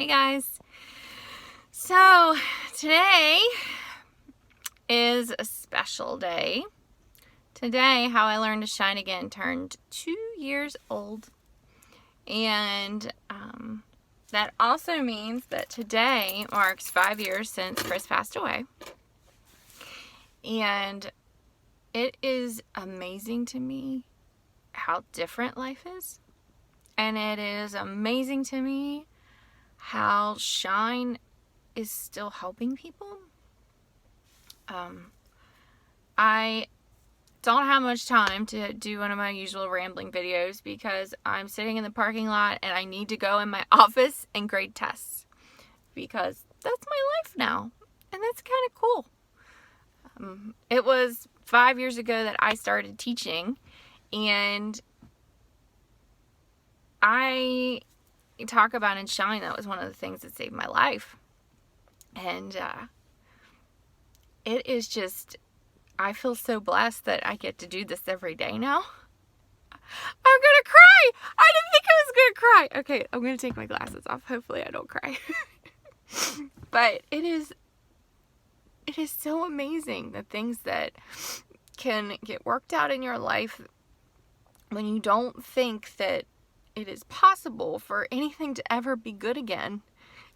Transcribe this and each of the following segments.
Hey guys. So today is a special day. Today, How I Learned to Shine Again turned 2 years old. And that also means that today marks 5 years since Chris passed away. And it is amazing to me how different life is. And it is amazing to me how Shine is still helping people. I don't have much time to do one of my usual rambling videos because I'm sitting in the parking lot and I need to go in my office and grade tests because that's my life now, and that's kind of cool. It was 5 years ago that I started teaching, and I talk about in Shine, that was one of the things that saved my life. And it is just, I feel so blessed that I get to do this every day now. I'm gonna cry! I didn't think I was gonna cry! Okay, I'm gonna take my glasses off. Hopefully I don't cry. But it is so amazing, the things that can get worked out in your life when you don't think that it is possible for anything to ever be good again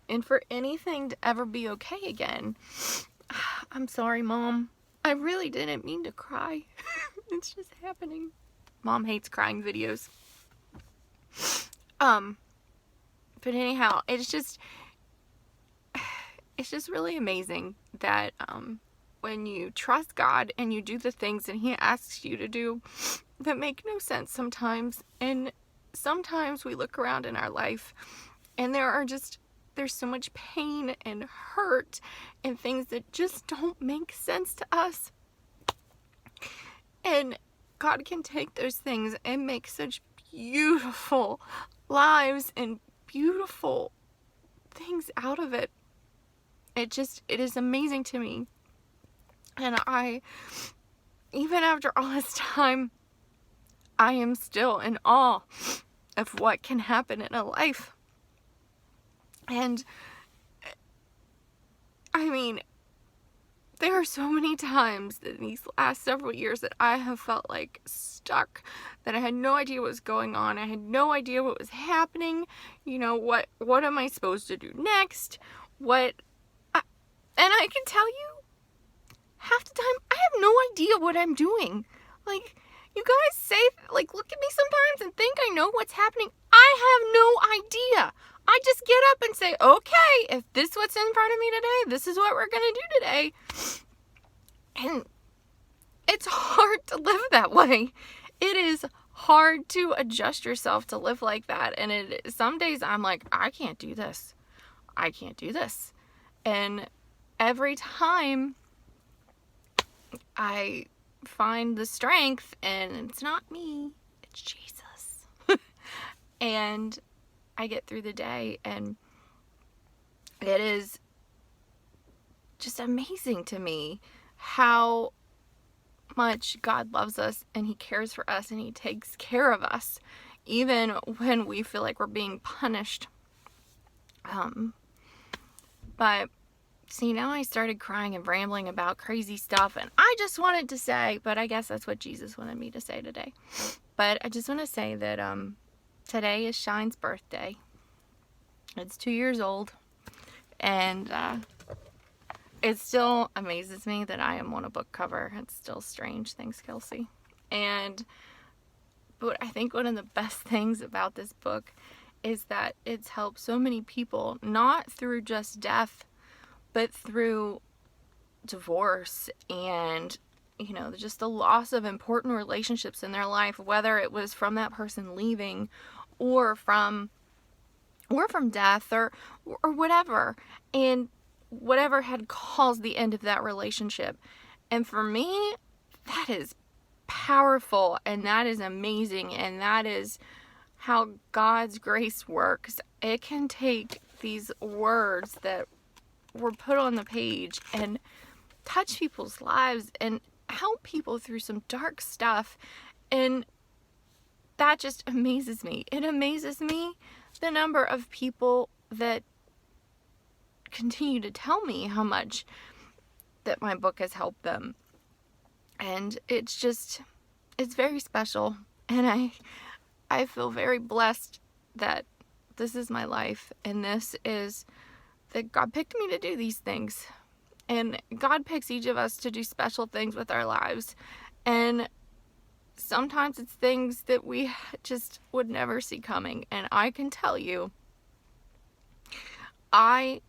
and for anything to ever be okay again. I'm sorry, Mom. I really didn't mean to cry. It's just happening. Mom hates crying videos. But anyhow, it's just really amazing that when you trust God and you do the things that He asks you to do that make no sense sometimes, and sometimes we look around in our life and there's so much pain and hurt and things that just don't make sense to us. And God can take those things and make such beautiful lives and beautiful things out of it. It is amazing to me. And even after all this time, I am still in awe of what can happen in a life. And I mean, there are so many times in these last several years that I have felt like stuck, that I had no idea what was going on. I had no idea what was happening. You know, what am I supposed to do next? And I can tell you, half the time, I have no idea what I'm doing. Like, you guys say, like, look at me sometimes and think I know what's happening. I have no idea. I just get up and say, okay, if this is what's in front of me today, this is what we're going to do today. And it's hard to live that way. It is hard to adjust yourself to live like that. And some days I'm like, I can't do this. I can't do this. And every time I find the strength, and it's not me, it's Jesus. And I get through the day, and it is just amazing to me how much God loves us, and He cares for us, and He takes care of us, even when we feel like we're being punished. But see, now I started crying and rambling about crazy stuff, and I just wanted to say, but I guess that's what Jesus wanted me to say today. But I just want to say that today is Shine's birthday. It's 2 years old, and it still amazes me that I am on a book cover. It's still strange. Thanks, Kelsey. But I think one of the best things about this book is that it's helped so many people, not through just death, but through divorce and, you know, just the loss of important relationships in their life, whether it was from that person leaving or from death or whatever, and whatever had caused the end of that relationship. And for me, that is powerful, and that is amazing, and that is how God's grace works. It can take these words that were put on the page and touch people's lives and help people through some dark stuff, and that just amazes me. It amazes me the number of people that continue to tell me how much that my book has helped them. And it's very special. And I feel very blessed that this is my life, and this is that God picked me to do these things. And God picks each of us to do special things with our lives. And sometimes it's things that we just would never see coming. And I can tell you, I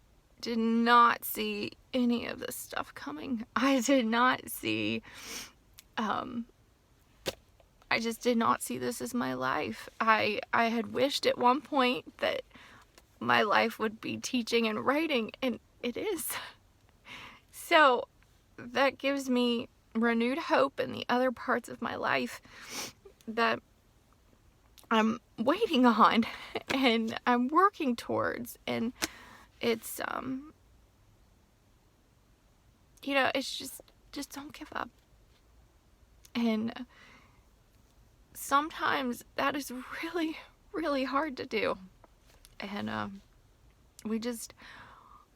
did not see any of this stuff coming. I did not see, I just did not see this as my life. I had wished at one point that my life would be teaching and writing, and it is. So that gives me renewed hope in the other parts of my life that I'm waiting on and I'm working towards. And it's, it's just don't give up. And sometimes that is really, really hard to do. And I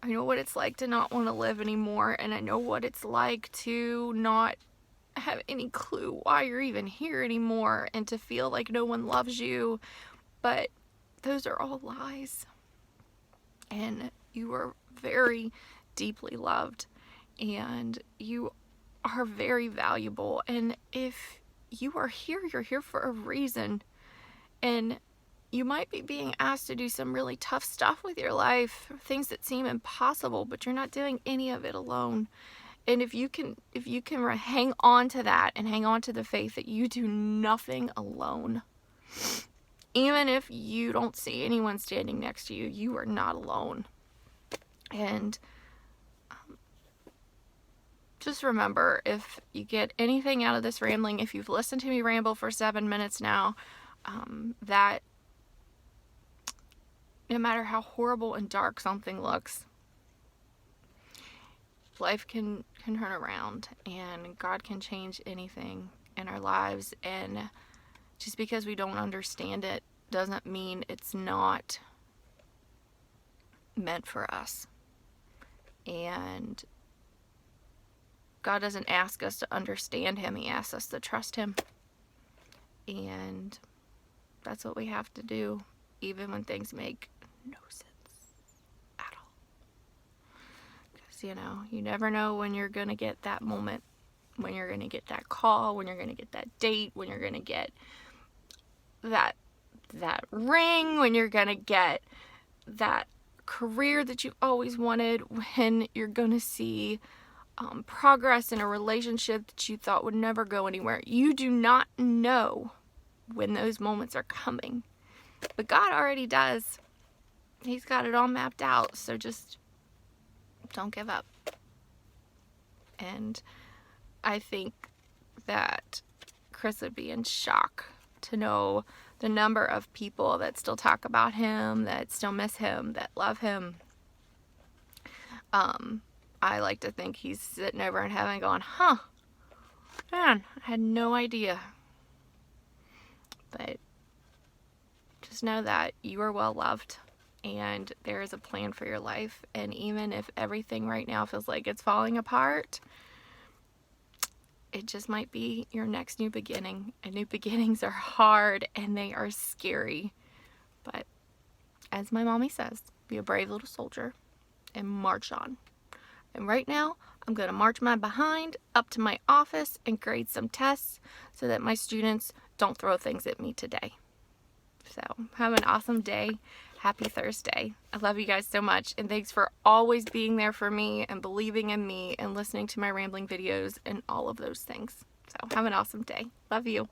know what it's like to not want to live anymore, and I know what it's like to not have any clue why you're even here anymore, and to feel like no one loves you. But those are all lies. And you are very deeply loved, and you are very valuable. And if you are here, you're here for a reason. And you might be being asked to do some really tough stuff with your life, things that seem impossible, but you're not doing any of it alone. And if you can hang on to that and hang on to the faith that you do nothing alone, even if you don't see anyone standing next to you, you are not alone. And just remember, if you get anything out of this rambling, if you've listened to me ramble for 7 minutes now, that no matter how horrible and dark something looks, life can turn around, and God can change anything in our lives. And just because we don't understand it doesn't mean it's not meant for us. And God doesn't ask us to understand Him. He asks us to trust Him. And that's what we have to do, even when things make no sense at all. Because, you never know when you're going to get that moment, when you're going to get that call, when you're going to get that date, when you're going to get that ring, when you're going to get that career that you've always wanted, when you're going to see progress in a relationship that you thought would never go anywhere. You do not know when those moments are coming, but God already does. He's got it all mapped out. So just don't give up. And I think that Chris would be in shock to know the number of people that still talk about him, that still miss him, that love him. I like to think he's sitting over in heaven going, man, I had no idea. But just know that you are well loved, and there is a plan for your life. And even if everything right now feels like it's falling apart, it just might be your next new beginning. And new beginnings are hard and they are scary. But as my mommy says, be a brave little soldier and march on. And right now, I'm going to march my behind up to my office and grade some tests so that my students don't throw things at me today. So have an awesome day. Happy Thursday. I love you guys so much, and thanks for always being there for me and believing in me and listening to my rambling videos and all of those things. So have an awesome day. Love you.